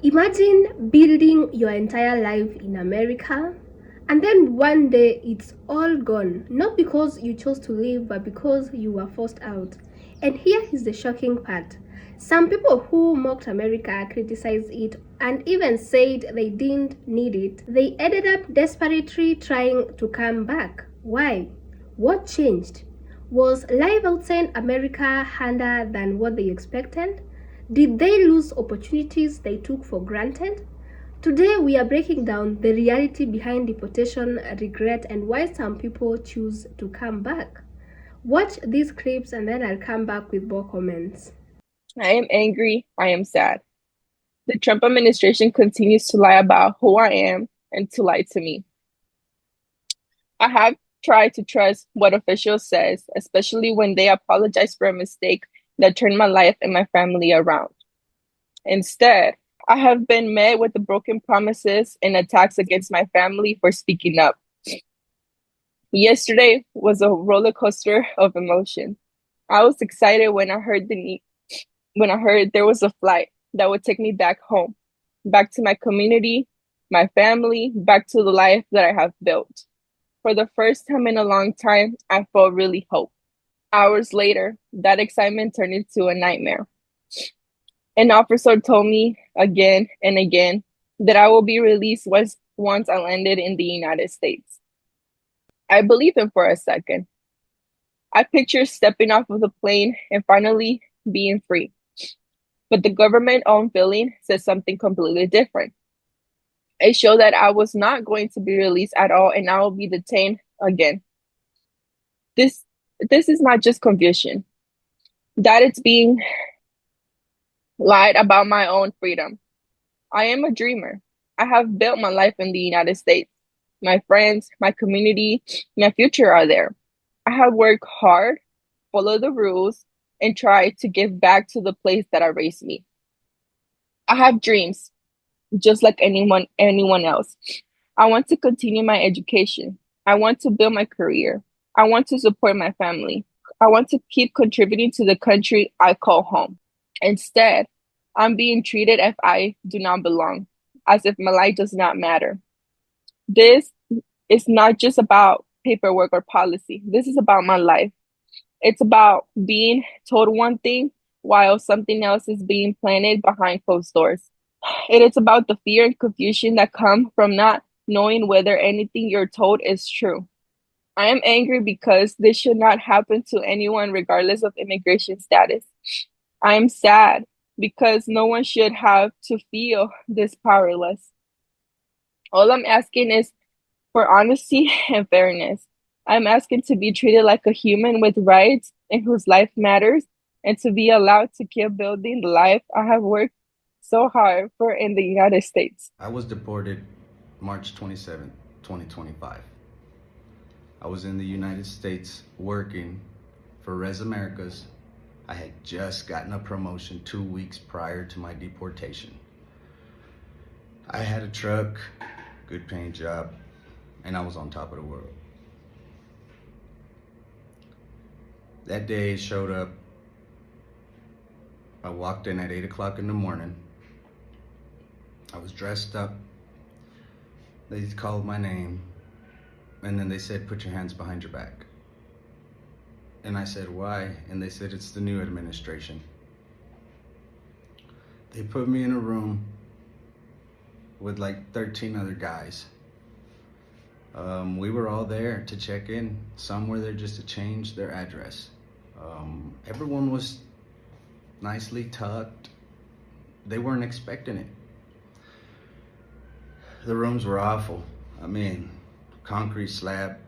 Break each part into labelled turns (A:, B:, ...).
A: Imagine building your entire life in America and then one day it's all gone. Not because you chose to leave, but because you were forced out. And here is the shocking part. Some people who mocked America, criticized it, and even said they didn't need it, they ended up desperately trying to come back. Why? What changed? Was life outside America harder than what they expected? Did they lose opportunities they took for granted? Today, we are breaking down the reality behind deportation, regret, and why some people choose to come back. Watch these clips and then I'll come back with more comments.
B: I am angry. I am sad. The Trump administration continues to lie about who I am and to lie to me. I have tried to trust what officials says, especially when they apologize for a mistake that turned my life and my family around. Instead, I have been met with the broken promises and attacks against my family for speaking up. Yesterday was a roller coaster of emotions. I was excited when I heard when I heard there was a flight that would take me back home, back to my community, my family, back to the life that I have built. For the first time in a long time, I felt really hope. Hours later, that excitement turned into a nightmare. An officer told me again and again that I will be released once I landed in the United States. I believed him for a second. I pictured stepping off of the plane and finally being free. But the government-owned billing said something completely different. It showed that I was not going to be released at all and I will be detained again. This this is not just confusion. That it's being lied about my own freedom. I am a dreamer. I have built my life in the United States. My friends, my community, my future are there. I have worked hard, followed the rules, and tried to give back to the place that I raised me. I have dreams, just like anyone else. I want to continue my education. I want to build my career. I want to support my family. I want to keep contributing to the country I call home. Instead, I'm being treated as I do not belong, as if my life does not matter. This is not just about paperwork or policy. This is about my life. It's about being told one thing while something else is being planted behind closed doors. It is about the fear and confusion that come from not knowing whether anything you're told is true. I am angry because this should not happen to anyone regardless of immigration status. I am sad because no one should have to feel this powerless. All I'm asking is for honesty and fairness. I'm asking to be treated like a human with rights and whose life matters, and to be allowed to keep building the life I have worked so hard for in the United States.
C: I was deported March 27th, 2025. I was in the United States working for Res Americas. I had just gotten a promotion 2 weeks prior to my deportation. I had a truck, good paying job, and I was on top of the world. That day showed up. I walked in at 8 o'clock in the morning. I was dressed up. They called my name, and then they said, "Put your hands behind your back." And I said, "Why?" And they said, "It's the new administration." They put me in a room with like 13 other guys. We were all there to check in. Some were there just to change their address. Everyone was nicely tucked. They weren't expecting it. The rooms were awful. I mean, concrete slab.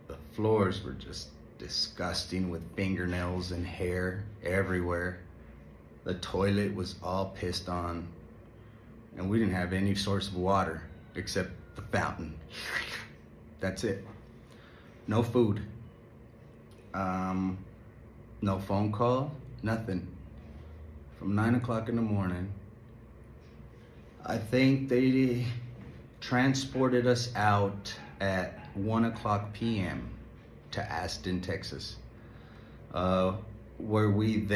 C: The floors were just disgusting with fingernails and hair everywhere. The toilet was all pissed on. And we didn't have any source of water except the fountain. That's it. No food. No phone call, nothing. From 9 o'clock in the morning, I think they transported us out at 1 o'clock p.m. to Aston, Texas, where we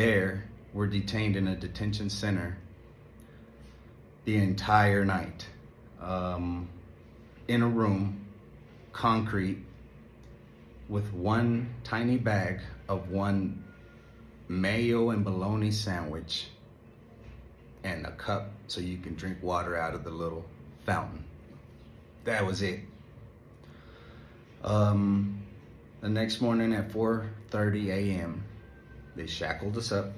C: were detained in a detention center the entire night, in a room, concrete, with one tiny bag of one mayo and bologna sandwich and a cup so you can drink water out of the little fountain. That was it. The next morning at 4:30 a.m., they shackled us up,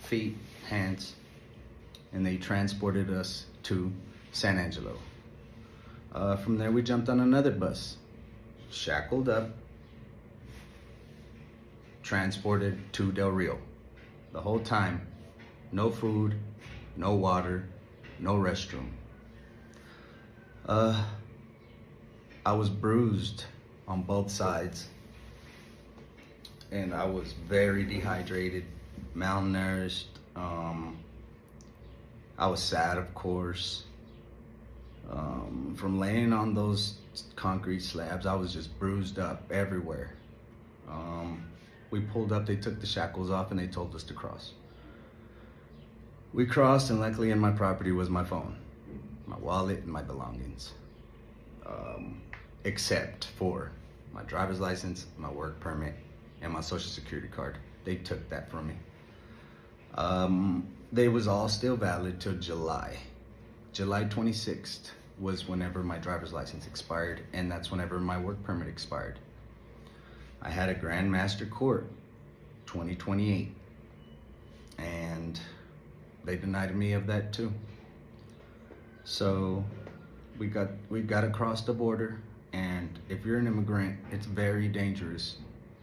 C: feet, hands, and they transported us to San Angelo. From there, we jumped on another bus, shackled up, transported to Del Rio. The whole time, no food, no water, no restroom. I was bruised on both sides, and I was very dehydrated, malnourished. I was sad, of course. From laying on those concrete slabs, I was just bruised up everywhere. We pulled up, they took the shackles off, and they told us to cross. We crossed, and luckily in my property was my phone, my wallet, and my belongings. Except for my driver's license, my work permit, and my social security card. They took that from me. They was all still valid till July. July 26th was whenever my driver's license expired, and that's whenever my work permit expired. I had a Grand Master Court 2028, and they denied me of that too. So we got across the border, and if you're an immigrant, it's very dangerous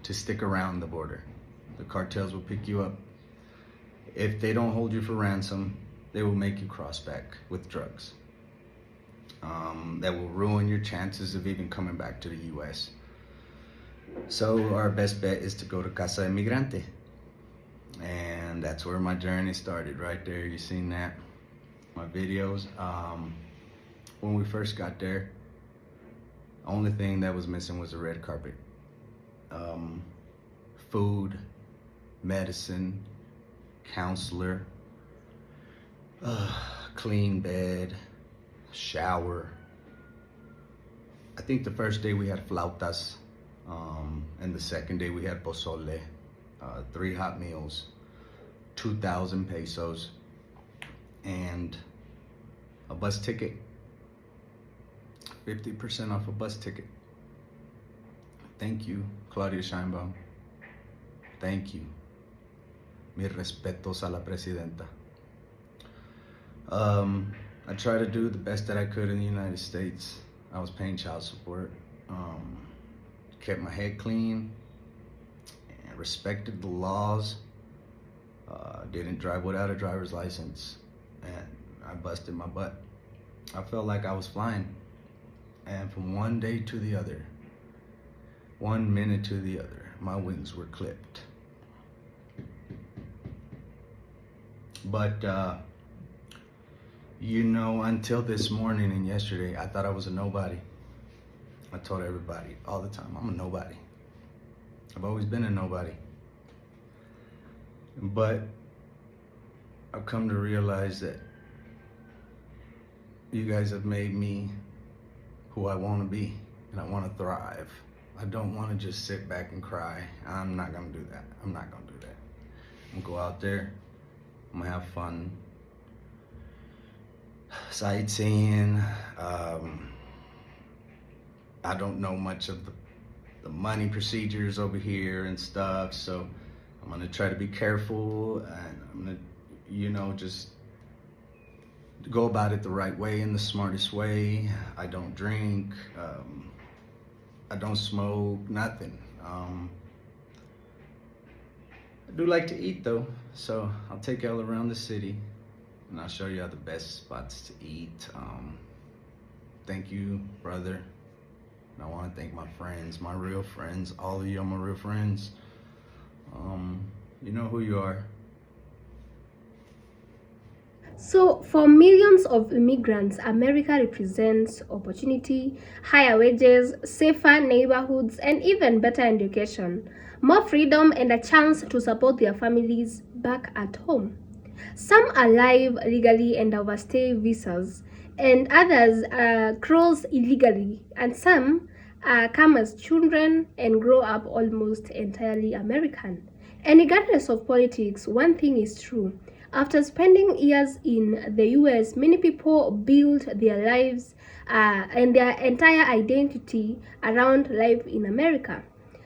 C: to stick around the border. The cartels will pick you up. If they don't hold you for ransom, they will make you cross back with drugs. That will ruin your chances of even coming back to the US. So our best bet is to go to Casa Emigrante. And that's where my journey started, right there. You seen that, my videos. When we first got there, the only thing that was missing was a red carpet. Food, medicine, counselor, clean bed, shower. I think the first day we had flautas, and the second day we had pozole, 3 hot meals, 2,000 pesos, and a bus ticket. 50% off a bus ticket. Thank you, Claudia Scheinbaum. Thank you. Mis respetos a la presidenta. I tried to do the best that I could in the United States. I was paying child support, kept my head clean, and respected the laws. Didn't drive without a driver's license, and I busted my butt. I felt like I was flying, and from one day to the other, 1 minute to the other, my wings were clipped. But you know, until this morning and yesterday, I thought I was a nobody. I told everybody all the time, I'm a nobody. I've always been a nobody. But I've come to realize that you guys have made me who I want to be, and I want to thrive. I don't want to just sit back and cry. I'm not going to do that. I'm not going to do that. I'm going to go out there. I'm going to have fun. Sightseeing. I don't know much of the money procedures over here and stuff, so I'm going to try to be careful, and I'm going to, you know, just go about it the right way, in the smartest way. I don't drink. I don't smoke, nothing. I do like to eat though, so I'll take y'all around the city and I'll show y'all the best spots to eat. Thank you, brother. And I want to thank my friends, my real friends. All of you are my real friends. You know who you are.
A: So, for millions of immigrants, America represents opportunity, higher wages, safer neighborhoods, and even better education, more freedom, and a chance to support their families back at home. Some arrive legally and overstay visas, and others cross illegally, and some come as children and grow up almost entirely American. And regardless of politics, one thing is true. After spending years in the US, many people build their lives and their entire identity around life in America.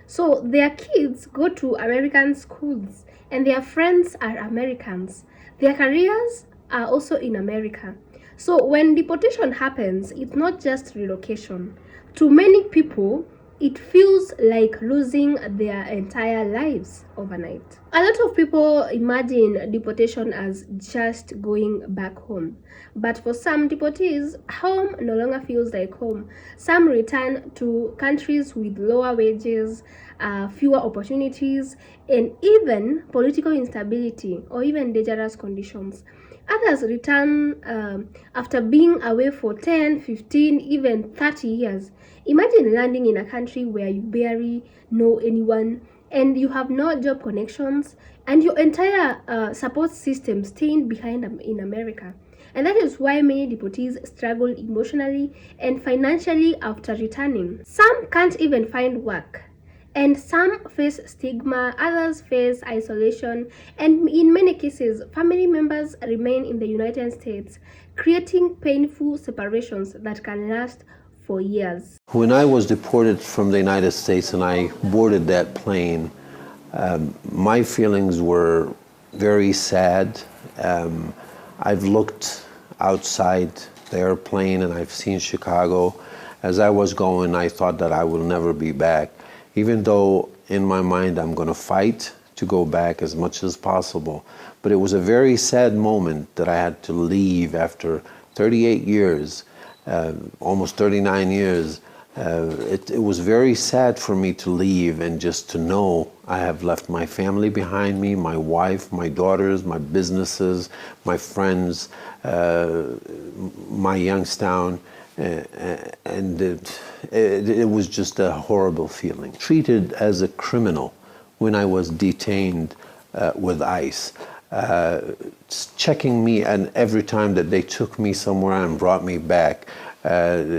A: So their kids go to American schools and their friends are Americans. Their careers are also in America. So when deportation happens, it's not just relocation. To many people, it feels like losing their entire lives overnight. A lot of people imagine deportation as just going back home. But for some deportees, home no longer feels like home. Some return to countries with lower wages, fewer opportunities, and even political instability or even dangerous conditions. Others return after being away for 10, 15, even 30 years. Imagine landing in a country where you barely know anyone and you have no job connections and your entire support system staying behind in America. And that is why many deportees struggle emotionally and financially after returning. Some can't even find work. And some face stigma, others face isolation, and in many cases, family members remain in the United States, creating painful separations that can last for years.
D: When I was deported from the United States and I boarded that plane, my feelings were very sad. I've looked outside the airplane and I've seen Chicago. As I was going, I thought that I will never be back. Even though in my mind I'm going to fight to go back as much as possible. But it was a very sad moment that I had to leave after 38 years, almost 39 years. It was very sad for me to leave and just to know I have left my family behind me, my wife, my daughters, my businesses, my friends, my Youngstown. And it was just a horrible feeling. Treated as a criminal when I was detained with ICE, checking me, and every time that they took me somewhere and brought me back, the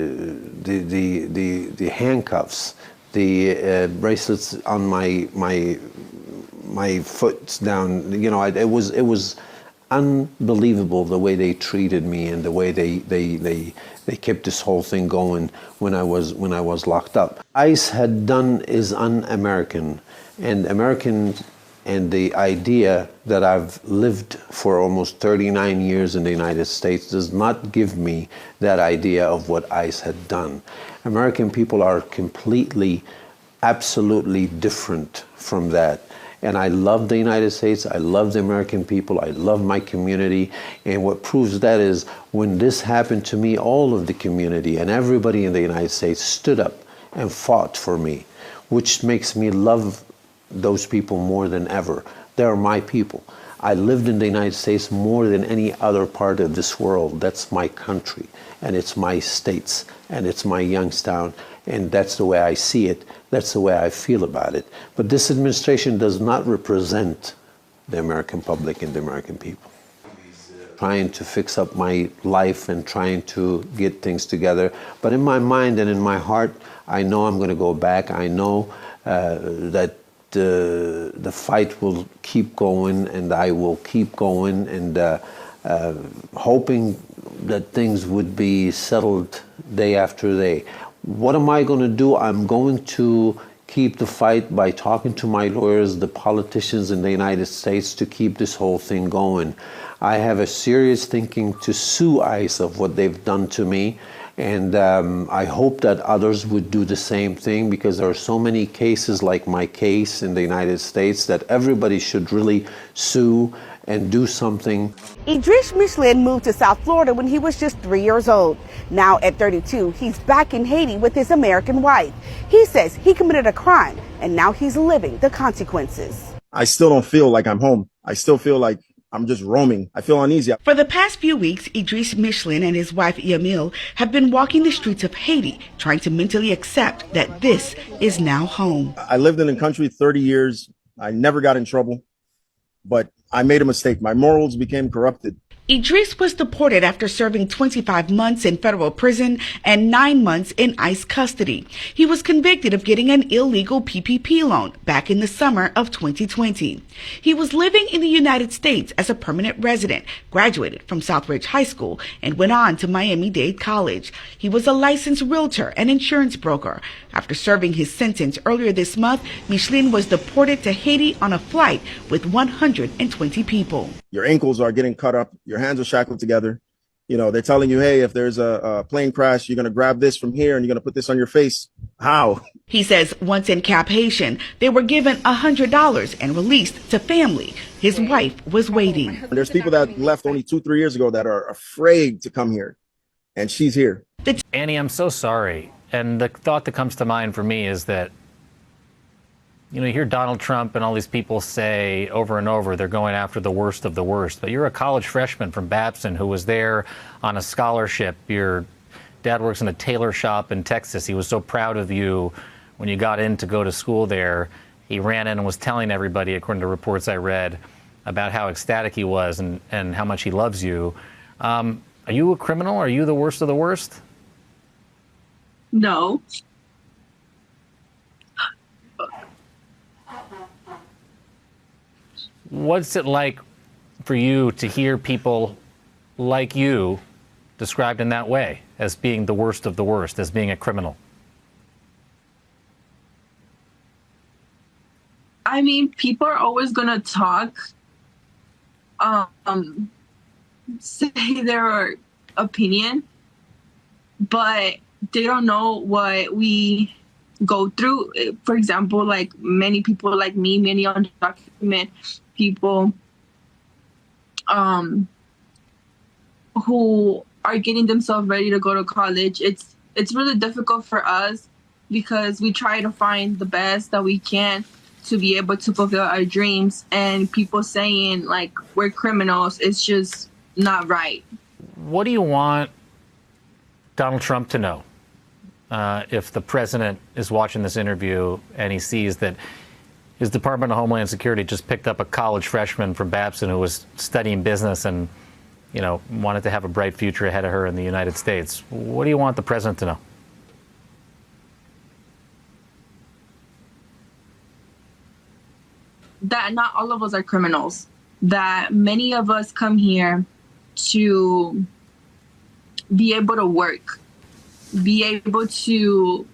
D: handcuffs, the bracelets on my foot down. You know, it was unbelievable the way they treated me and the way they kept this whole thing going when I was locked up. ICE had done is un-American, and American, and the idea that I've lived for almost 39 years in the United States does not give me that idea of what ICE had done. American people are completely, absolutely different from that. And I love the United States, I love the American people, I love my community. And what proves that is when this happened to me, all of the community and everybody in the United States stood up and fought for me, which makes me love those people more than ever. They're my people. I lived in the United States more than any other part of this world. That's my country, and it's my states, and it's my Youngstown, and that's the way I see it. That's the way I feel about it. But this administration does not represent the American public and the American people. Trying to fix up my life and trying to get things together. But in my mind and in my heart, I know I'm going to go back. I know that the fight will keep going, and I will keep going, and hoping that things would be settled day after day. What am I going to do? I'm going to keep the fight by talking to my lawyers, the politicians in the United States, to keep this whole thing going. I have a serious thinking to sue ICE of what they've done to me, and I hope that others would do the same thing, because there are so many cases like my case in the United States that everybody should really sue and do something.
E: Idris Michelin moved to South Florida when he was just 3 years old. Now at 32, he's back in Haiti with his American wife. He says he committed a crime and now he's living the consequences.
F: I still don't feel like I'm home. I still feel like I'm just roaming. I feel uneasy.
E: For the past few weeks, Idris Michelin and his wife Yamil have been walking the streets of Haiti, trying to mentally accept that this is now home.
F: I lived in the country 30 years. I never got in trouble, but I made a mistake. My morals became corrupted.
E: Idris was deported after serving 25 months in federal prison and 9 months in ICE custody. He was convicted of getting an illegal PPP loan back in the summer of 2020. He was living in the United States as a permanent resident, graduated from Southridge High School, and went on to Miami-Dade College. He was a licensed realtor and insurance broker. After serving his sentence earlier this month, Micheline was deported to Haiti on a flight with 120 people.
F: Your ankles are getting cut up. Your hands are shackled together. You know, they're telling you, hey, if there's a plane crash, you're going to grab this from here and you're going to put this on your face. How?
E: He says once in Cap Haitian, they were given $100 and released to family. His wife was waiting.
F: And there's people that left only 2-3 years ago that are afraid to come here. And she's here.
G: Annie, I'm so sorry. And the thought that comes to mind for me is that, you know, you hear Donald Trump and all these people say over and over they're going after the worst of the worst. But you're a college freshman from Babson who was there on a scholarship. Your dad works in a tailor shop in Texas. He was so proud of you when you got in to go to school there. He ran in and was telling everybody, according to reports I read, about how ecstatic he was and how much he loves you. Are you a criminal? Are you the worst of the worst?
B: No.
G: What's it like for you to hear people like you described in that way, as being the worst of the worst, as being a criminal?
B: I mean, people are always going to talk, say their opinion, but they don't know what we go through. For example, like many people like me, many undocumented people who are getting themselves ready to go to college. It's really difficult for us because we try to find the best that we can to be able to fulfill our dreams, and people saying like we're criminals, it's just not right.
G: What do you want Donald Trump to know if the president is watching this interview and he sees that his Department of Homeland Security just picked up a college freshman from Babson who was studying business and, you know, wanted to have a bright future ahead of her in the United States? What do you want the president to know?
B: That not all of us are criminals, that many of us come here to be able to work, be able to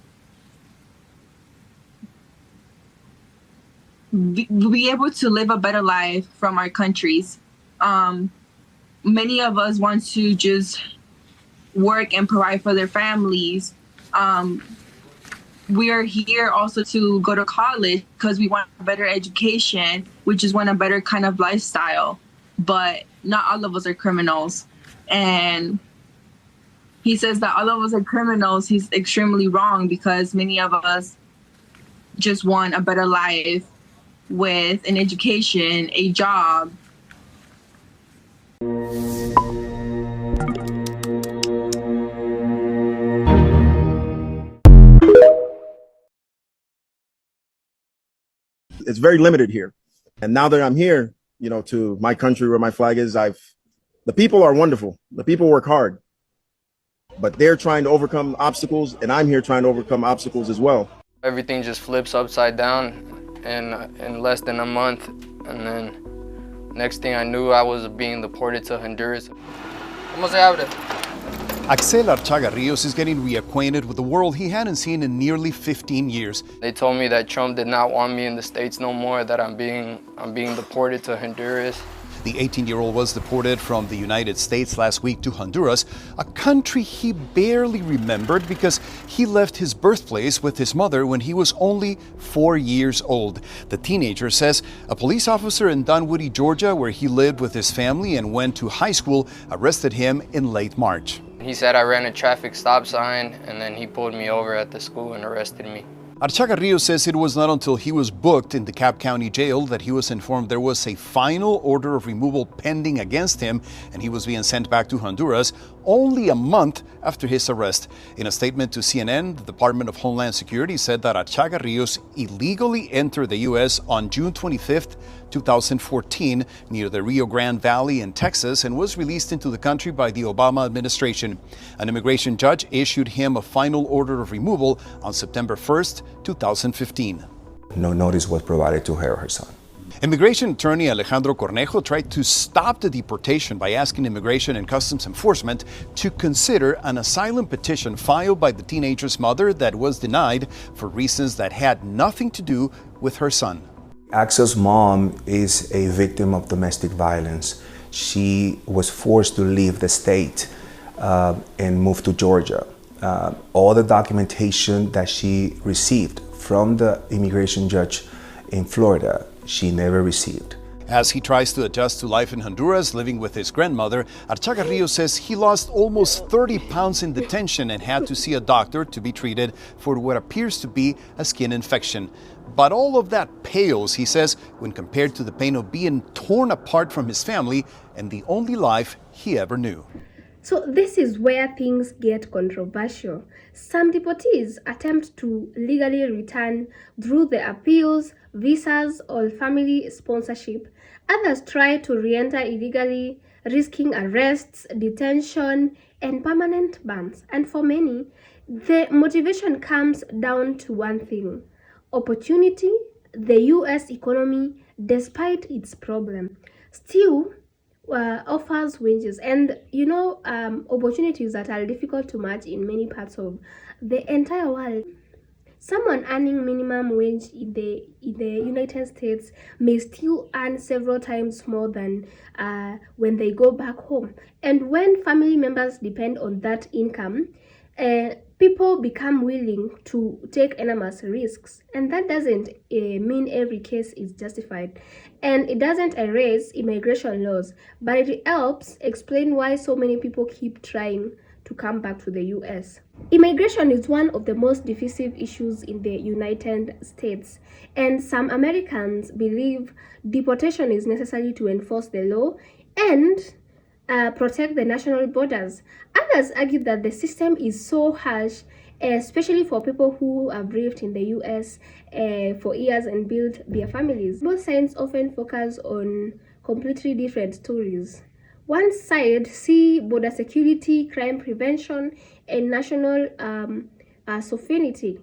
B: live a better life from our countries. Many of us want to just work and provide for their families. We are here also to go to college because we want a better education. We just want a better kind of lifestyle. But not all of us are criminals. And he says that all of us are criminals. He's extremely wrong because many of us just want a better life with an education, a job.
F: It's very limited here. And now that I'm here, you know, to my country where my flag is, the people are wonderful. The people work hard, but they're trying to overcome obstacles, and I'm here trying to overcome obstacles as well.
H: Everything just flips upside down in less than a month, and then next thing I knew, I was being deported to Honduras. ¿Cómo se abre?
I: Axel Archaga Rios is getting reacquainted with the world he hadn't seen in nearly 15 years.
H: They told me that Trump did not want me in the States no more, that I'm being deported to Honduras.
I: The 18-year-old was deported from the United States last week to Honduras, a country he barely remembered because he left his birthplace with his mother when he was only 4 years old. The teenager says a police officer in Dunwoody, Georgia, where he lived with his family and went to high school, arrested him in late March.
H: He said I ran a traffic stop sign, and then he pulled me over at the school and arrested me.
I: Archaga Rios says it was not until he was booked in the Cobb County Jail that he was informed there was a final order of removal pending against him, and he was being sent back to Honduras only a month after his arrest. In a statement to CNN, the Department of Homeland Security said that Archaga Rios illegally entered the U.S. on June 25th, 2014, near the Rio Grande Valley in Texas, and was released into the country by the Obama administration. An immigration judge issued him a final order of removal on September 1st, 2015.
J: No notice was provided to her or her son.
I: Immigration attorney Alejandro Cornejo tried to stop the deportation by asking Immigration and Customs Enforcement to consider an asylum petition filed by the teenager's mother that was denied for reasons that had nothing to do with her son.
J: Axel's mom is a victim of domestic violence. She was forced to leave the state and move to Georgia. All the documentation that she received from the immigration judge in Florida, she never received.
I: As he tries to adjust to life in Honduras, living with his grandmother, Archaga Rios says he lost almost 30 pounds in detention and had to see a doctor to be treated for what appears to be a skin infection. But all of that pales, he says, when compared to the pain of being torn apart from his family and the only life he ever knew.
A: So this is where things get controversial. Some deportees attempt to legally return through the appeals, visas, or family sponsorship. Others try to re-enter illegally, risking arrests, detention, and permanent bans. And for many, the motivation comes down to one thing: opportunity. The US economy, despite its problem, still offers wages and opportunities that are difficult to match in many parts of the entire world. Someone earning minimum wage in the United States may still earn several times more than when they go back home. And when family members depend on that income, people become willing to take enormous risks. And that doesn't mean every case is justified. And it doesn't erase immigration laws, but it helps explain why so many people keep trying to come back to the US. Immigration is one of the most divisive issues in the United States, and some Americans believe deportation is necessary to enforce the law and protect the national borders. Others argue that the system is so harsh, especially for people who have lived in the US for years and built their families. Both sides often focus on completely different stories. One side see border security, crime prevention, and national sovereignty.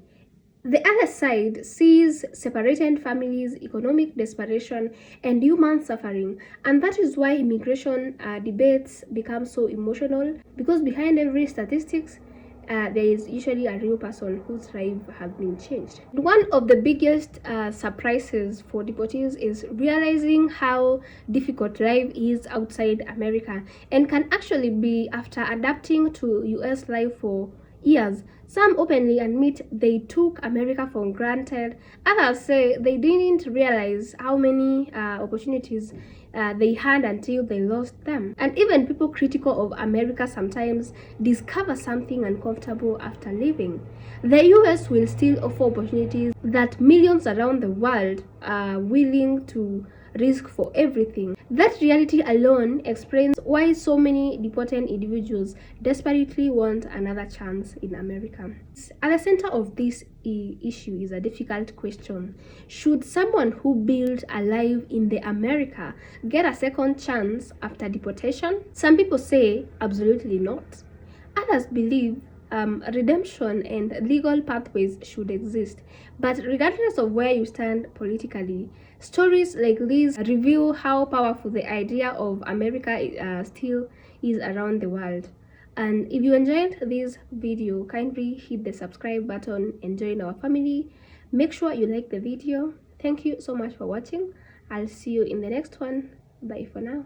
A: The other side sees separated families, economic desperation, and human suffering. And that is why immigration debates become so emotional, because behind every statistics, there is usually a real person whose life has been changed. One of the biggest surprises for deportees is realizing how difficult life is outside America and can actually be after adapting to US life for years. Some openly admit they took America for granted. Others say they didn't realize how many opportunities they had until they lost them. And even people critical of America sometimes discover something uncomfortable after leaving. The US will still offer opportunities that millions around the world are willing to risk for everything. That reality alone explains why so many deported individuals desperately want another chance in America. At the center of this issue is a difficult question. Should someone who built a life in the America get a second chance after deportation? Some people say absolutely not. Others believe redemption and legal pathways should exist. But regardless of where you stand politically, stories like these reveal how powerful the idea of America still is around the world. And if you enjoyed this video, kindly hit the subscribe button and join our family. Make sure you like the video. Thank you so much for watching. I'll see you in the next one. Bye for now.